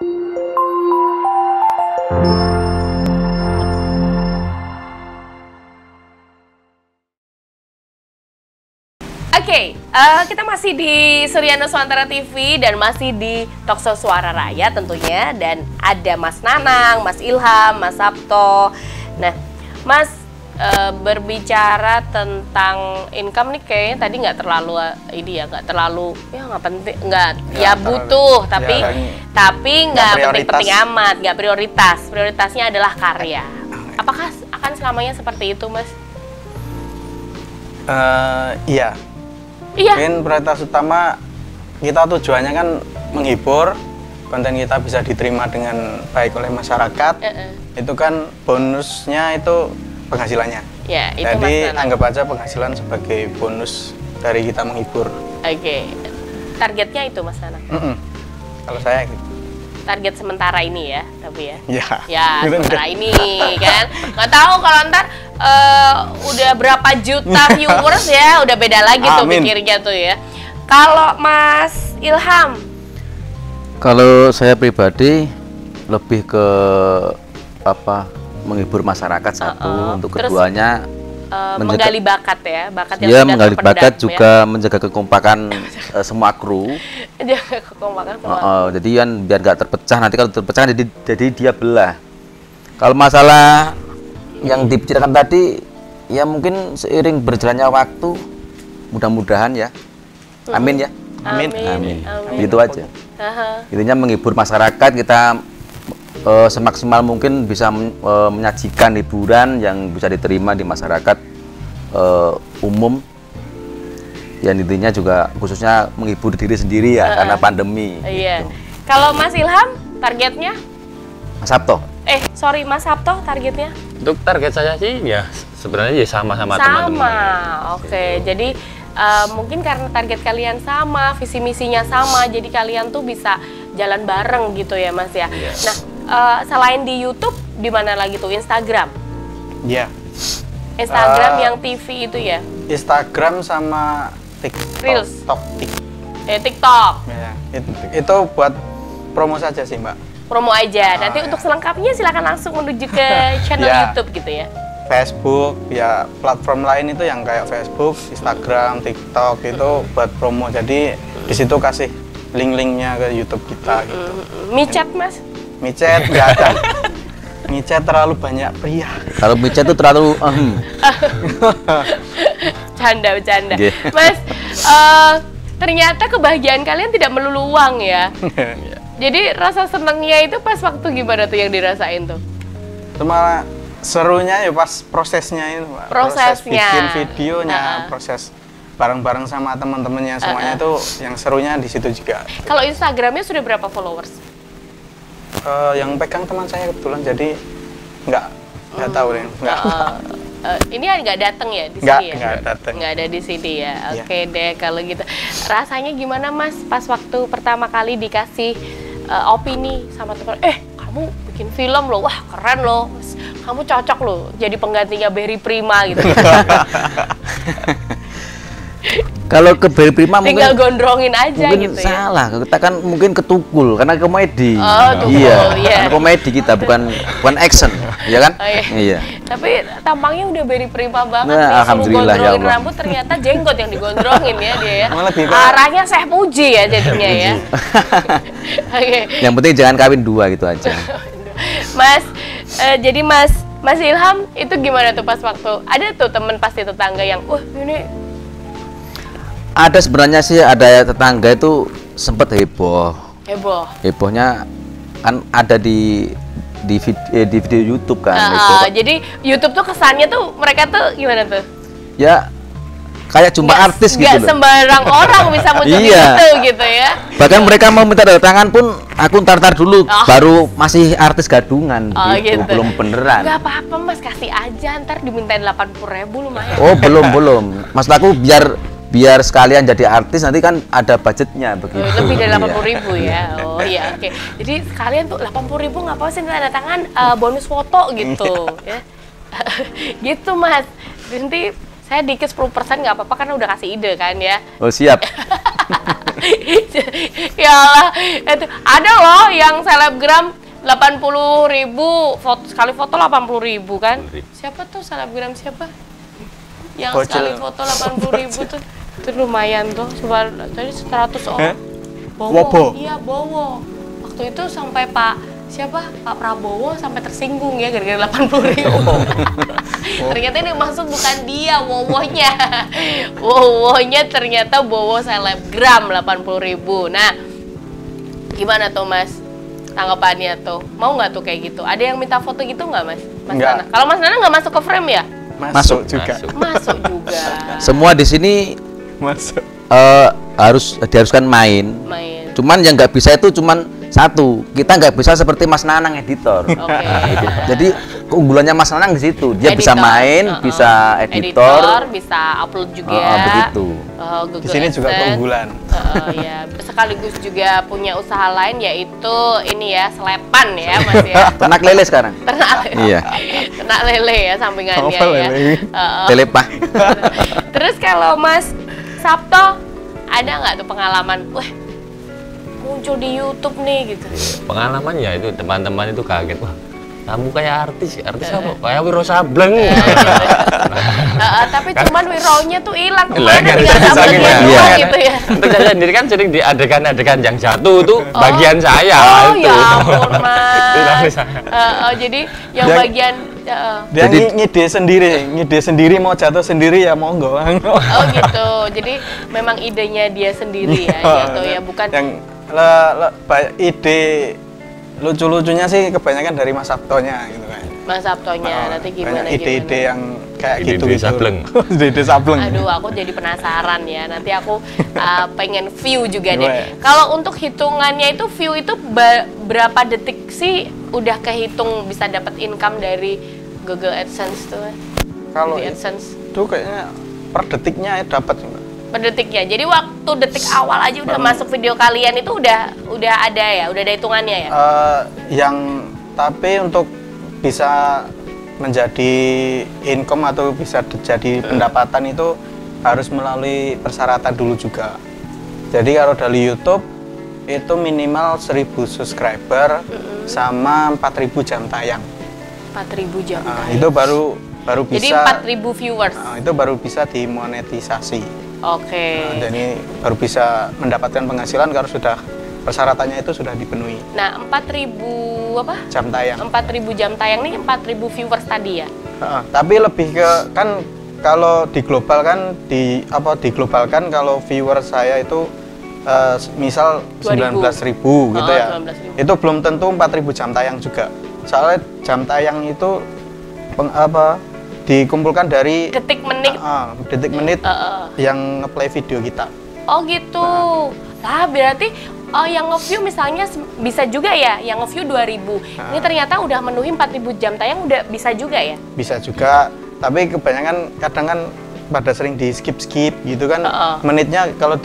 Oke, kita masih di Surya Nuswantara TV dan masih di Talkshow Suara Rakyat tentunya, dan ada Mas Nanang, Mas Ilham, Mas Sabto. Nah, Mas, berbicara tentang income nih kayaknya tadi nggak terlalu nggak terlalu nggak penting, nggak ya butuh, tapi nggak penting-penting amat, nggak prioritasnya adalah karya. Apakah akan selamanya seperti itu, Mas? Iya. Mungkin prioritas utama kita tujuannya kan menghibur, konten kita bisa diterima dengan baik oleh masyarakat. Itu kan bonusnya itu penghasilannya. Ya, itu jadi anggap aja penghasilan sebagai bonus dari kita menghibur. Oke. Targetnya itu, Mas Nanang? Kalau saya gitu. Target sementara ini ya, tapi ya. Ya, sementara ini kan. Nggak tahu kalau ntar udah berapa juta viewers ya, udah beda lagi tuh pikirnya tuh ya. Kalau Mas Ilham? Kalau saya pribadi lebih ke menghibur masyarakat satu, untuk keduanya menggali bakat ya, bakat yang ya, sudah menggali terpendam, bakat juga menjaga kekompakan semua kru. Jaga kekompakan semua. Jadi kan biar nggak terpecah, nanti kalau terpecah jadi dia belah. Kalau masalah yang dibicarakan tadi, ya mungkin seiring berjalannya waktu, mudah-mudahan ya, amin ya, Amin. gitu aja. Intinya menghibur masyarakat, kita semaksimal mungkin bisa menyajikan hiburan yang bisa diterima di masyarakat umum. Yang intinya juga khususnya menghibur diri sendiri ya, karena pandemi. Iya. Gitu. Kalau Mas Ilham targetnya? Mas Sabto. Mas Sabto targetnya? Untuk target saya sih ya sebenarnya ya sama-sama teman-teman. Oke. Jadi mungkin karena target kalian sama, visi misinya sama, jadi kalian tuh bisa jalan bareng gitu ya, Mas ya. Nah, selain di YouTube, di mana lagi tuh? Instagram? Iya. Instagram yang TV itu ya? Instagram sama Reels. TikTok. Ya, itu buat promo saja sih, Mbak. Promo aja. Nanti untuk selengkapnya silakan langsung menuju ke channel YouTube gitu ya. Facebook, ya platform lain itu yang kayak Facebook, Instagram, TikTok itu buat promo. Jadi di situ kasih link-linknya ke YouTube kita gitu. Micet, Mas? Micet nggak ada. Micet terlalu banyak pria. Kalau micet itu terlalu Bercanda. Mas, ternyata kebahagiaan kalian tidak melulu uang ya. Jadi rasa senangnya itu pas waktu gimana tuh yang dirasain tuh? Itu malah serunya ya pas prosesnya itu, Pak. Proses bikin videonya, proses bareng-bareng sama teman-temannya semuanya itu yang serunya di situ juga. Kalau Instagramnya sudah berapa followers? Yang pegang teman saya kebetulan, jadi nggak tahu deh. Ini nggak datang ya di sini ya? Nggak datang. Nggak ada di sini ya. Oke deh kalau gitu. Rasanya gimana, Mas, pas waktu pertama kali dikasih opini sama teman? Kamu bikin film loh, wah keren loh. Kamu cocok loh jadi penggantinya Berry Prima gitu. Kalau ke Berry Prima tinggal gondrongin aja mungkin gitu salah. Kita kan mungkin ketukul karena komedi. Iya. Karena komedi kita bukan action, ya kan? Iya. Tapi tampangnya udah Berry Prima banget. Alhamdulillah ya Allah. Rambut ternyata jenggot yang digondrongin ya dia ya. Arahnya Syekh Puji ya jadinya ya. Yang penting jangan kawin dua gitu aja. Mas, jadi Mas Ilham itu gimana tuh pas waktu ada tuh temen pasti tetangga yang ini. Ada sebenarnya sih, ada tetangga itu sempat hebohnya kan ada di video YouTube kan. Jadi YouTube tuh kesannya tuh mereka tuh gimana tuh? Ya kayak jumpa artis gitu loh. Sembarang orang bisa muncul di situ gitu ya. Bahkan mereka mau minta tanda tangan pun aku ntar dulu, baru masih artis gadungan gitu. Belum beneran. Gak apa-apa, Mas, kasih aja, ntar dimintain 80.000 lumayan. Belum. Maksud aku biar sekalian jadi artis, nanti kan ada budgetnya begitu. Lebih dari 80.000 ya. Iya, oke. Jadi sekalian tuh 80.000 nggak apa-apa sih, tanda tangan bonus foto gitu ya. Gitu, Mas. Nanti Saya dikit 10% nggak apa-apa karena udah kasih ide kan ya. Oh siap. Ya Allah, itu ada loh yang selebgram 80.000 foto, sekali foto 80.000 kan? Siapa tuh selebgram siapa? Yang Bocil. sekali foto 80.000 tuh, itu lumayan tuh. Coba tadi 100 orang. Wobo. Iya Bowo. Waktu itu sampai Pak Prabowo sampai tersinggung ya gara-gara 80.000. Ternyata ini maksud bukan dia, Wowonya. Wowonya ternyata Bowo selebgram 80.000. Nah, gimana tuh Mas? Tanggapannya tuh, mau nggak tuh kayak gitu? Ada yang minta foto gitu nggak Mas? Mas Nggak. Nana? Kalau Mas Nana nggak masuk ke frame ya? Masuk juga. Masuk juga. Semua di sini Masuk. diharuskan main. Main. Cuman yang nggak bisa itu cuman satu, kita nggak bisa seperti Mas Nanang editor. Oke. Jadi keunggulannya Mas Nanang di situ, dia bisa Editor, main, bisa editor, bisa upload juga. begitu. Google Di sini juga AdSense. keunggulan. Ya, sekaligus juga punya usaha lain yaitu ini ya, selepan ya Mas ya. Ternak lele sekarang. Ternak lele. Iya. Ternak lele ya sampingannya Apa ya. lele? Telepah. Terus kalau Mas Sabto ada nggak tuh pengalaman, wah muncul di YouTube nih gitu? Pengalaman ya itu teman-teman itu kaget, wah kamu kayak artis apa? Kayak Wiro Sableng. Tapi cuman wironya tuh hilang Lah, kemana kan tinggal saking sablengnya ya. doang Iya. gitu ya. Untuk saya sendiri kan sering di adegan-adegan yang jatuh itu bagian saya. Oh itu. ya ampun Itu Mas. saya. Jadi yang Dia- bagian Dia Jadi- ngide sendiri mau jatuh sendiri ya monggo. oh gitu. Jadi memang idenya dia sendiri ya, gitu ya, bukan yang ide lucu-lucunya sih kebanyakan dari Mas Sabtonya gitu kan. Mas Sabtonya. Nanti gimana Banyak ide-ide gimana? yang kayak Ide-ide gitu gitu. sableng. Ide-ide sableng. Aduh, aku jadi penasaran ya. Nanti aku pengen view juga deh. Gue. Kalau untuk hitungannya itu view itu berapa detik sih udah kehitung bisa dapat income dari Google AdSense tuh? Kalau Di AdSense itu kayaknya per detiknya dapat juga. per detiknya. Jadi waktu detik awal aja udah masuk video kalian itu udah ada ya, udah ada hitungannya ya? Yang tapi untuk bisa menjadi income atau bisa jadi pendapatan itu harus melalui persyaratan dulu juga. Jadi kalau dari YouTube itu minimal 1.000 subscriber sama 4.000 jam tayang. 4.000 jam tayang. Itu baru bisa. Jadi 4.000 viewers. Itu baru bisa dimonetisasi. Oke. Jadi baru bisa mendapatkan penghasilan kalau sudah persyaratannya itu sudah dipenuhi. Nah, 4.000 apa? Jam tayang. 4.000 jam tayang nih 4.000 viewers tadi ya? Tapi lebih ke kan kalau diglobalkan diglobalkan kalau viewer saya itu misal 2.000. 19.000 gitu ya. 19.000. Itu belum tentu 4.000 jam tayang juga. Soalnya jam tayang itu dikumpulkan dari Detik menit. detik-menit yang ngeplay video kita. Oh gitu. Lah berarti yang nge-view misalnya bisa juga ya, yang nge-view 2.000. Ini ternyata udah menuhi 4.000 jam tayang udah bisa juga ya? Bisa juga, tapi kebanyakan kadang kan pada sering di skip gitu kan. Menitnya kalau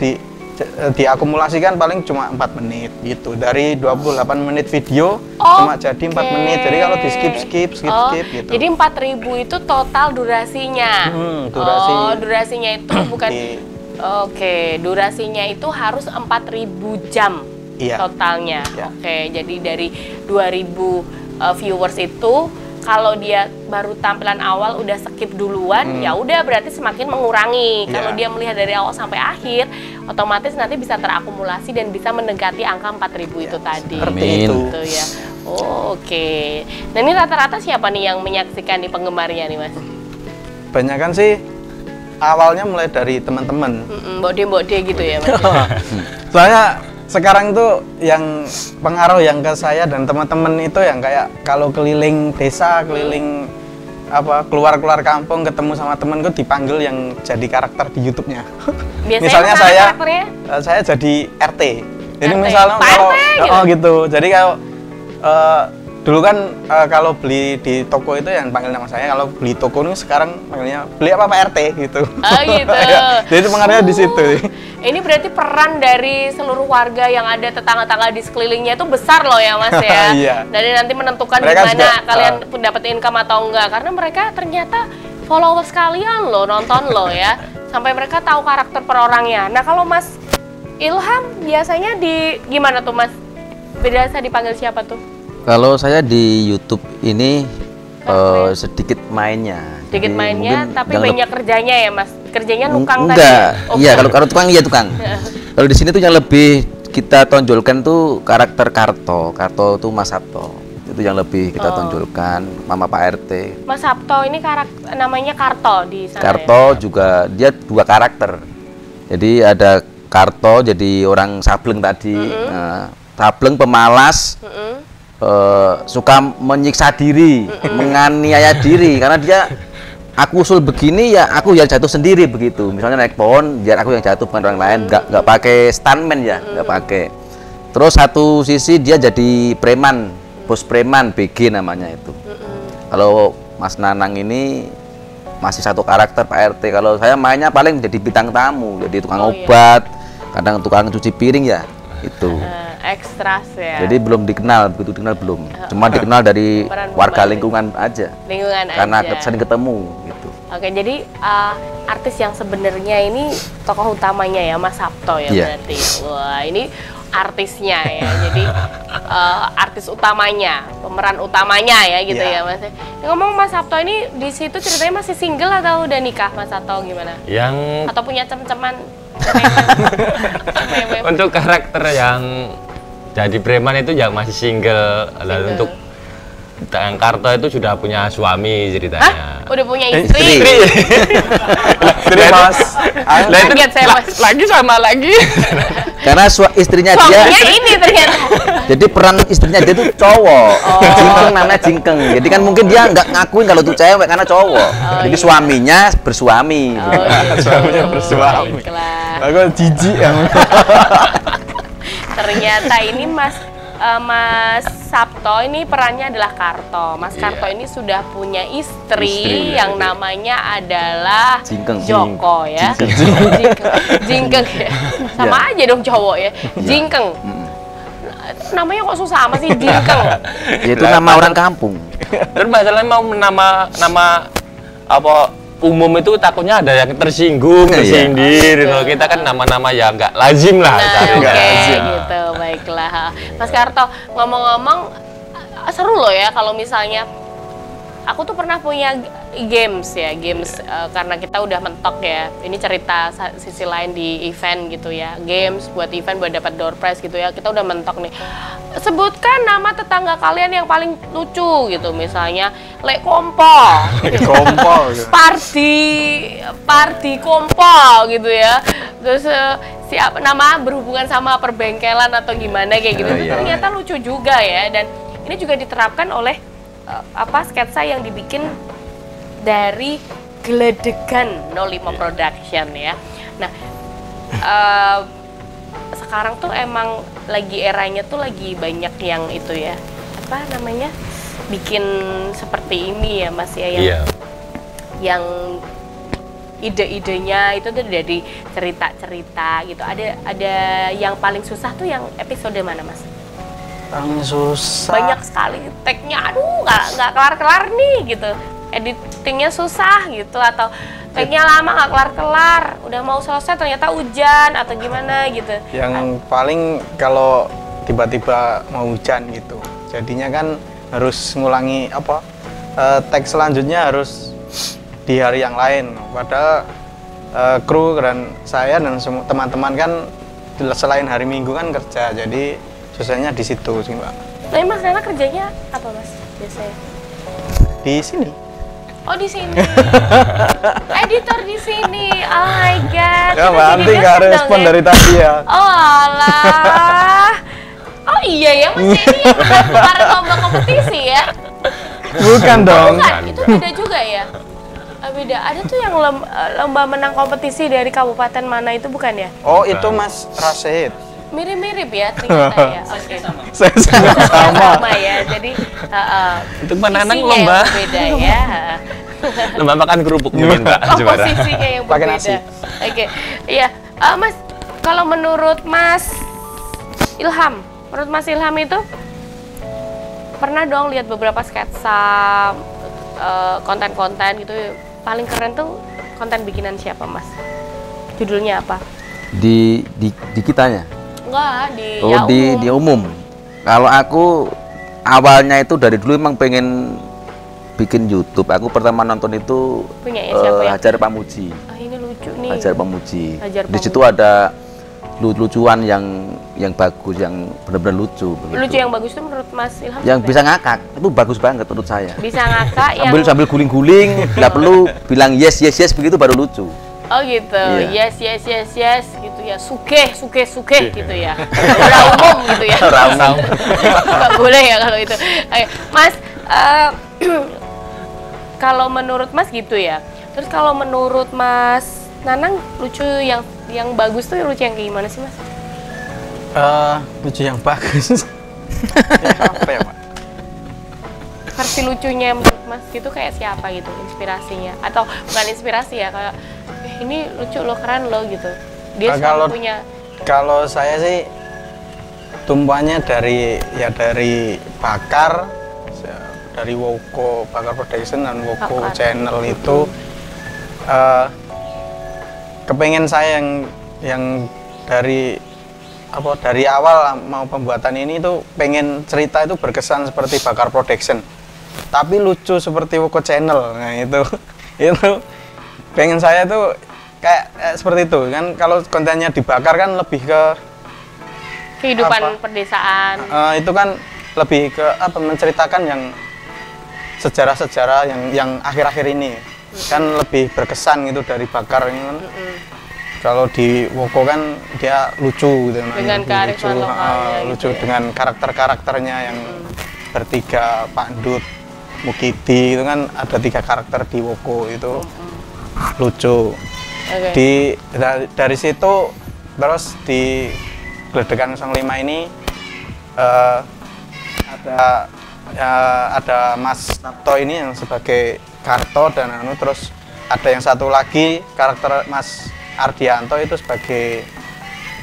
diakumulasikan paling cuma 4 menit gitu. Dari 28 menit video cuma jadi 4 menit. Jadi kalau di skip gitu. Jadi 4.000 itu total durasinya. Durasi. Oh, durasinya itu bukan Di- Oke, durasinya itu harus 4.000 jam Iya. totalnya. Iya. Oke, jadi dari 2.000 viewers itu kalau dia baru tampilan awal udah skip duluan, ya udah berarti semakin mengurangi. Kalau Iya. dia melihat dari awal sampai akhir, otomatis nanti bisa terakumulasi dan bisa mendekati angka 4.000 itu tadi. Seperti Amin. itu. Gitu ya. Oh, oke. Nah ini rata-rata siapa nih yang menyaksikan di penggemarnya nih Mas? Banyakan sih awalnya mulai dari teman-teman. Bode-bode gitu ya Mas? Soalnya sekarang tuh yang pengaruh yang ke saya dan teman-teman itu yang kayak kalau keliling desa, keliling keluar kampung ketemu sama temenku dipanggil yang jadi karakter di YouTube-nya. Biasanya Misalnya mana saya karakternya? saya jadi RT. Jadi RT. misalnya Pak kalau RT gitu? gitu. Jadi kalau dulu kan kalau beli di toko itu yang panggil nama saya, kalau beli toko ini sekarang panggilnya beli apa Pak RT gitu. Oh gitu. Jadi itu pengaruhnya di situ. Ini berarti peran dari seluruh warga yang ada tetangga-tetangga di sekelilingnya itu besar loh ya Mas ya. Iya. Dari nanti menentukan Mereka gimana juga, kalian dapat income atau enggak. Karena mereka ternyata followers kalian loh nonton loh ya, sampai mereka tahu karakter per orangnya. Nah kalau Mas Ilham biasanya di gimana tuh Mas? Biasa dipanggil siapa tuh? Kalau saya di YouTube ini sedikit mainnya. Sedikit Jadi mainnya, mungkin tapi yang banyak kerjanya ya Mas? Kerjanya nukang tadi? Enggak, Oh, iya kalau tukang iya tukang. Kalau di sini tuh yang lebih kita tonjolkan tuh karakter Karto. Karto tuh Mas Sabto. Itu yang lebih kita tonjolkan, Mama Pak RT. Mas Sabto ini karakter namanya Karto di sana. Karto ya? juga dia 2 karakter. Jadi ada Karto jadi orang sableng tadi. Nah, sableng pemalas. Suka menyiksa diri, menganiaya diri karena dia aku usul begini ya aku yang jatuh sendiri begitu. Misalnya naik pohon biar aku yang jatuh bukan orang lain, nggak pakai stuntman ya, nggak pakai. Terus satu sisi dia jadi preman, bos preman BG namanya itu. Kalau Mas Nanang ini masih satu karakter Pak RT. Kalau saya mainnya paling jadi bintang tamu, jadi tukang obat, kadang tukang cuci piring ya itu. Ekstras ya. Jadi belum dikenal, begitu dikenal belum. Cuma dikenal dari warga lingkungan aja. Lingkungan karena aja. sering ketemu gitu. Oke, jadi artis yang sebenarnya ini tokoh utamanya ya Mas Sabto ya berarti. Wah, ini artisnya ya. Jadi artis utamanya, pemeran utamanya ya gitu ya Mas. Ngomong Mas Sabto ini di situ ceritanya masih single atau udah nikah Mas atau gimana? Atau punya cem-ceman? Untuk karakter yang jadi preman itu yang masih single. Dan untuk Kang Karto itu sudah punya suami ceritanya. Hah? Udah punya istri? Jadi Mas, Kaget saya Mas. Lagi sama lagi. Karena istrinya Suaminya dia ini ternyata. jadi peran istrinya dia tuh cowok. Jingkeng namanya Jingkeng. Jadi kan mungkin dia nggak ngakuin kalau tuh cewek karena cowok. Jadi suaminya bersuami. suaminya bersuami. Baiklah. Aku jijik ya. Ternyata ini Mas Sabto ini perannya adalah Karto. Mas Karto ini sudah punya istri yang namanya adalah Jingkeng. Joko ya. Jingkeng ya. Sama aja dong cowok ya. Jingkeng. Namanya kok susah amat sih Jingkeng. Itu nama orang kampung. Dan masalahnya mau nama apa umum itu takutnya ada yang tersinggung, tersindir. Kita kan nama-nama yang nggak lazim lah. Gitu, baiklah. Mas Karto, ngomong-ngomong seru loh ya kalau misalnya aku tuh pernah punya games karena kita udah mentok ya. Ini cerita sisi lain di event gitu ya. Games buat event buat dapat door prize gitu ya. Kita udah mentok nih. Sebutkan nama tetangga kalian yang paling lucu gitu. Misalnya Lek Kompo. Kompo gitu. Pardi Kompo gitu ya. Terus siapa nama berhubungan sama perbengkelan atau gimana kayak gitu. Itu ternyata lucu juga ya, dan ini juga diterapkan oleh sketsa yang dibikin dari Geledegan 05 Production ya. Nah, sekarang tuh emang lagi eranya tuh lagi banyak yang itu ya, apa namanya, bikin seperti ini ya Mas ya, yang ide-idenya itu tuh dari cerita-cerita gitu. Ada yang paling susah tuh yang episode mana Mas? Paling susah. Banyak sekali tag-nya, aduh nggak kelar-kelar nih gitu. Editingnya susah gitu, atau tag-nya lama nggak kelar-kelar. Udah mau selesai ternyata hujan atau gimana gitu. Yang paling kalau tiba-tiba mau hujan gitu. Jadinya kan harus ngulangi tag selanjutnya harus di hari yang lain. Padahal kru dan saya dan teman-teman kan selain hari Minggu kan kerja. Jadi susahnya di situ sih Mbak. Nah, Mas Nana kerjanya apa Mas biasanya? Di sini. Oh di sini. Editor di sini. Oh my god. Ya Mbak, nanti nggak respon dari tadi ya. Oh alah. Oh iya ya, Mas ini yang kemarin lomba kompetisi ya? Bukan dong. Bukan, itu beda juga ya? Beda. Ada tuh yang lomba menang kompetisi dari kabupaten mana itu bukan ya? Oh itu Mas Rasid. Mirip-mirip ya ternyata ya. Oke. Saya sama. Sama ya. Jadi untuk menanang lomba beda ya. Lomba makan kerupuk mungkin Pak juara. Posisinya yang Pakai berbeda. nasi. Oke. Iya, Mas, kalau menurut Mas Ilham itu pernah dong lihat beberapa sketsa konten-konten gitu paling keren tuh konten bikinan siapa Mas? Judulnya apa? Di kitanya? Enggak, di umum. Kalau aku awalnya itu dari dulu emang pengen bikin YouTube. Aku pertama nonton itu Hajar Pamuji. Ah, ini lucu nih. Hajar Pamuji. Di situ ada lucuan yang bagus, yang benar-benar lucu. Begitu. Lucu yang bagus itu menurut Mas Ilham? Yang bisa ngakak itu bagus banget menurut saya. Bisa ngakak sambil guling-guling, nggak perlu bilang yes begitu baru lucu. Oh gitu, iya. yes gitu ya, suke gitu ya. Orang umum gitu ya. Orang umum. Nggak boleh ya kalau itu. Mas, kalau menurut Mas gitu ya. Terus kalau menurut Mas Nanang lucu yang bagus tuh lucu yang kayak gimana sih Mas? Lucu yang bagus. Apa ya Pak? Versi lucunya menurut Mas gitu kayak siapa gitu inspirasinya? Atau bukan inspirasi ya, kayak ini lucu lo, keren lo gitu. Dia selalu punya. Kalau saya sih tumpuannya dari Bakar, dari Woko Bakar Production dan Woko Channel itu kepengen saya yang dari awal mau pembuatan ini tuh pengen cerita itu berkesan seperti Bakar Production tapi lucu seperti Woko Channel. Nah itu pengen saya tuh kayak seperti itu kan. Kalau kontennya dibakar kan lebih ke kehidupan pedesaan. Itu kan lebih ke menceritakan yang sejarah-sejarah yang akhir-akhir ini kan lebih berkesan gitu dari Bakar ini kan. Kalau di Woko kan dia lucu gitu dengan kearifan lokalnya lucu gitu dengan karakternya yang bertiga, Pak Ndut, Mukidi itu kan ada 3 karakter di Woko itu lucu. Dari situ terus di Gledekan 05 ini ada Mas Sabto ini yang sebagai Karto dan terus ada yang satu lagi karakter Mas Ardianto itu sebagai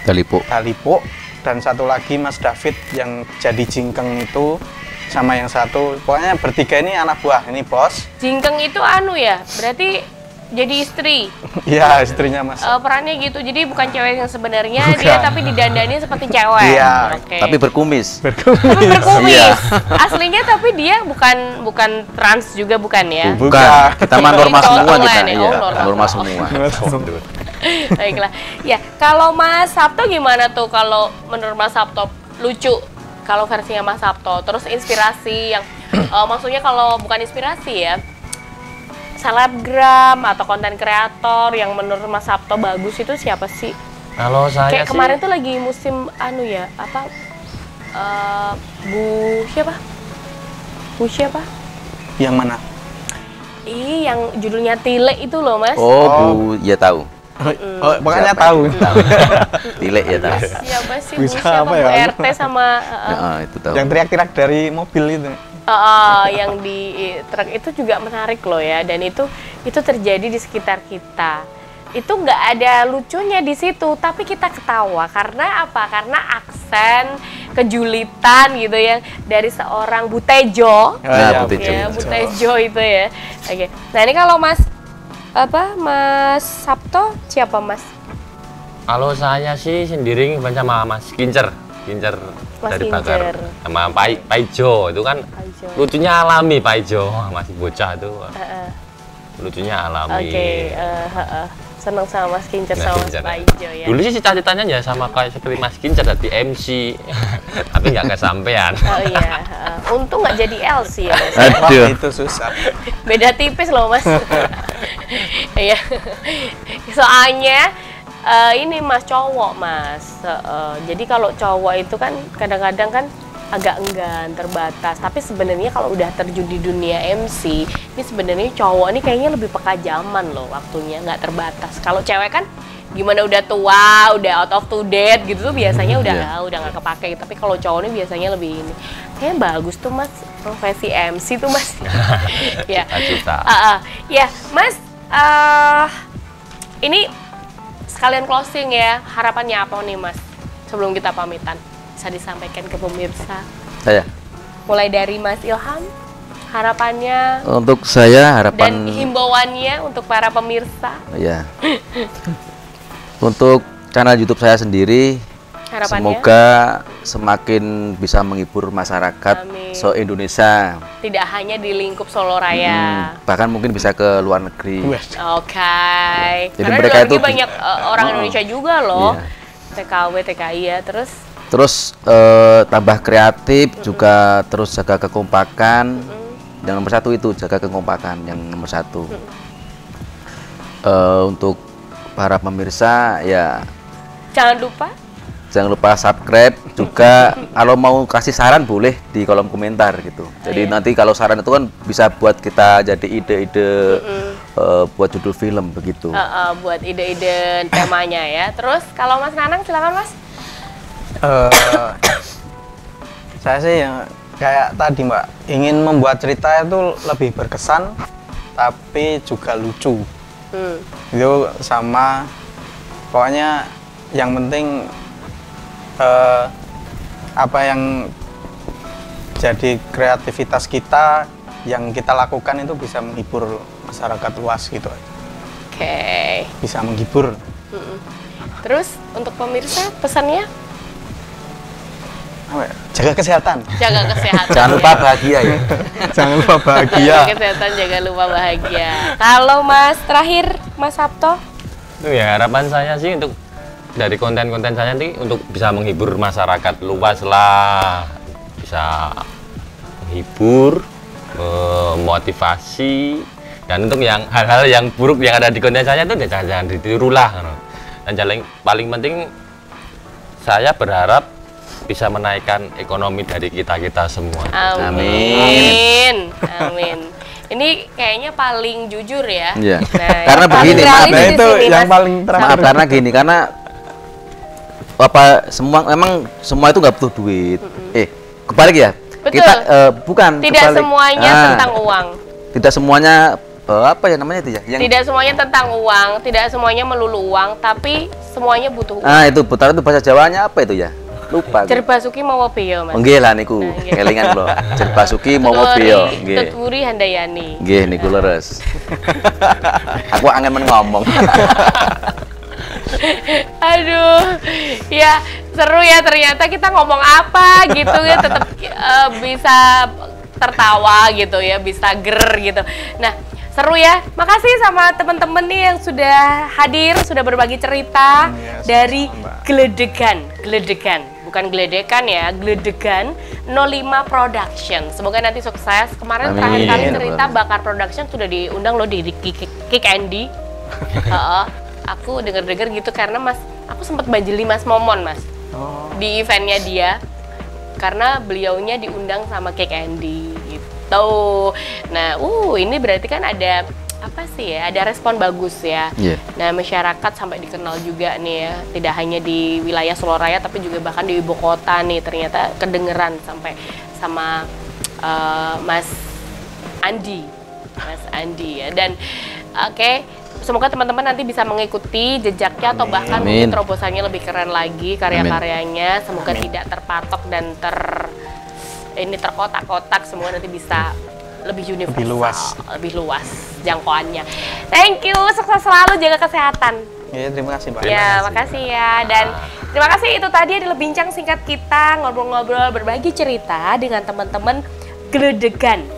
Dalipo dan satu lagi Mas David yang jadi Jingkeng itu sama yang satu, pokoknya bertiga ini anak buah ini bos. Jingkeng itu ya, berarti jadi istri. Iya, istrinya Mas. Perannya gitu, jadi bukan cewek yang sebenarnya dia tapi didandani seperti cewek. Iya. Okay. Tapi berkumis. Iya. Aslinya tapi dia bukan trans juga bukan ya? Bukan. Kita mah normal semua kita. Iya. Normal semua. Baiklah. Ya, kalau Mas Sabto gimana tuh kalau menurut Mas Sabto lucu? Kalau versinya Mas Sabto, terus inspirasi yang maksudnya kalau bukan inspirasi ya, selebgram atau konten kreator yang menurut Mas Sabto bagus itu siapa sih? Kalau saya kayak sih kemarin tuh lagi musim Bu siapa? Yang mana? Yang judulnya Tile itu loh Mas. Bu, ya tahu. Makanya tahu. Tile ya tahu. Siapa sih? Bisa siapa apa ya? RT sama itu tahu. Yang teriak-teriak dari mobil itu. Yang di truk itu juga menarik loh ya, dan itu terjadi di sekitar kita. Itu nggak ada lucunya di situ, tapi kita ketawa karena apa? Karena aksen kejulitan gitu ya dari seorang Butejo. Butejo itu ya. Oke. Nah ini kalau Mas Sabto siapa Mas? Kalau saya sih sendiri sama Mas Kincer dari Bakar sama Paijo itu kan lucunya alami. Paijo masih bocah itu lucunya alami. Seneng sama Mas Kincer sama Mas Paijo ya. Dulu sih cita-citanya ya sama kayak seperti Mas Kincer jadi MC tapi nggak kesampean. Untung nggak jadi LC ya Mas. Aduh. Itu susah. Beda tipis loh Mas. Iya. Soalnya ini Mas cowok Mas. Jadi kalau cowok itu kan kadang-kadang kan agak enggan, terbatas. Tapi sebenarnya kalau udah terjun di dunia MC, ini sebenarnya cowok ini kayaknya lebih peka zaman loh waktunya, nggak terbatas. Kalau cewek kan gimana udah tua, udah out of to date gitu tuh biasanya udah nggak kepake. Tapi kalau cowok ini biasanya lebih ini. Kayaknya bagus tuh Mas profesi MC tuh Mas. Ya. Ya Mas. Ini sekalian closing ya. Harapannya apa nih Mas? Sebelum kita pamitan, bisa disampaikan ke pemirsa. Saya. Mulai dari Mas Ilham, harapannya Untuk saya harapan dan himbauannya untuk para pemirsa. Ya. Untuk channel YouTube saya sendiri, Harapannya? semoga semakin bisa menghibur masyarakat Amin. se-Indonesia. Tidak hanya di lingkup Solo Raya. Bahkan mungkin bisa ke luar negeri. Oke. Jadi Karena mereka di luar negeri itu banyak orang Indonesia juga loh. Iya. TKW, TKI ya. Terus tambah kreatif, juga terus jaga kekompakan. Yang nomor satu itu jaga kekompakan yang nomor satu. Untuk para pemirsa ya jangan lupa subscribe juga. Kalau mau kasih saran boleh di kolom komentar gitu. Jadi nanti kalau saran itu kan bisa buat kita jadi ide-ide buat judul film begitu. Buat ide-ide temanya ya. Terus kalau Mas Nanang silakan Mas. Saya sih yang kayak tadi Mbak, ingin membuat cerita itu lebih berkesan tapi juga lucu. Itu sama, pokoknya yang penting apa yang jadi kreativitas kita yang kita lakukan itu bisa menghibur masyarakat luas gitu. Oke. Bisa menghibur. Terus untuk pemirsa pesannya? Jaga kesehatan. Jaga kesehatan. Jangan lupa bahagia ya. Jangan lupa bahagia. Jaga kesehatan, jangan lupa bahagia. Kalau Mas terakhir, Mas Sabto? Itu ya harapan saya sih untuk dari konten-konten saya nanti untuk bisa menghibur masyarakat luas lah, bisa menghibur, memotivasi, dan untuk yang hal-hal yang buruk yang ada di konten saya itu jangan ditiru lah. Dan paling penting saya berharap bisa menaikkan ekonomi dari kita semua. Amin. Amin. Ini kayaknya paling jujur ya. Iya. Nah, Karena begini, maaf Nah itu yang paling terakhir. Maaf karena gini, karena memang semua itu nggak butuh duit. Kebalik ya. Betul. Kita bukan. Tidak kebalik. semuanya tentang uang. Tidak semuanya apa ya namanya itu ya? Tidak semuanya tentang uang, tidak semuanya melulu uang, tapi semuanya butuh uang. Itu putar itu bahasa Jawanya apa itu ya? Lupa. Jerbasuki mawa beyo Mas. Nggih lah niku. Kelingan lho. Jerbasuki mawa beyo. Nggih. Tuturi Handayani. Nggih niku leres. Aku angin ngomong. Aduh, ya seru ya ternyata kita ngomong apa gitu ya tetap bisa tertawa gitu ya, bisa ger gitu. Nah, seru ya. Makasih sama teman-teman nih yang sudah hadir, sudah berbagi cerita dari Gledegan. Bukan Gledekan ya, Gledegan 05 Production. Semoga nanti sukses. Kemarin terakhir kali cerita Bakar Production sudah diundang loh di Kick Andy. Aku denger-denger gitu karena aku sempat banjeli Mas Momon Mas di eventnya dia karena beliaunya diundang sama Kick Andy gitu. Nah, ini berarti kan ada apa sih ya? Ada respon bagus ya. Yeah. Nah, masyarakat sampai dikenal juga nih ya. Tidak hanya di wilayah Solo Raya tapi juga bahkan di ibu kota nih ternyata kedengeran sampai sama Mas Andi ya. Dan oke. Semoga teman-teman nanti bisa mengikuti jejaknya atau bahkan mungkin terobosannya lebih keren lagi karya-karyanya. Semoga tidak terpatok dan terkotak-kotak. Semoga nanti bisa lebih universal, lebih luas jangkauannya. Thank you, sukses selalu, jaga kesehatan. Ya, terima kasih Mbak. Ya, makasih ya. Dan terima kasih, itu tadi adalah bincang singkat kita, ngobrol-ngobrol, berbagi cerita dengan teman-teman Gledegan.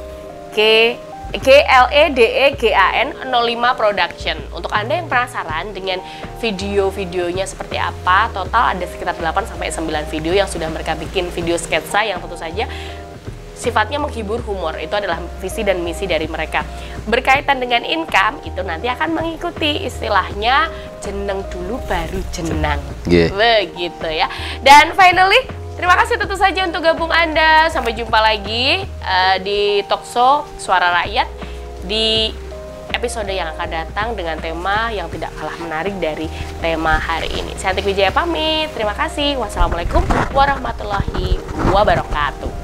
GLEDEGAN 05 Production. Untuk Anda yang penasaran dengan video-videonya seperti apa, total ada sekitar 8-9 video yang sudah mereka bikin, video sketsa yang tentu saja sifatnya menghibur, humor. Itu adalah visi dan misi dari mereka. Berkaitan dengan income, itu nanti akan mengikuti istilahnya jeneng dulu baru jenang. Begitu ya. Dan finally, terima kasih tentu saja untuk gabung Anda. Sampai jumpa lagi di Talkshow Suara Rakyat di episode yang akan datang dengan tema yang tidak kalah menarik dari tema hari ini. Saya Antik Wijaya pamit. Terima kasih. Wassalamualaikum warahmatullahi wabarakatuh.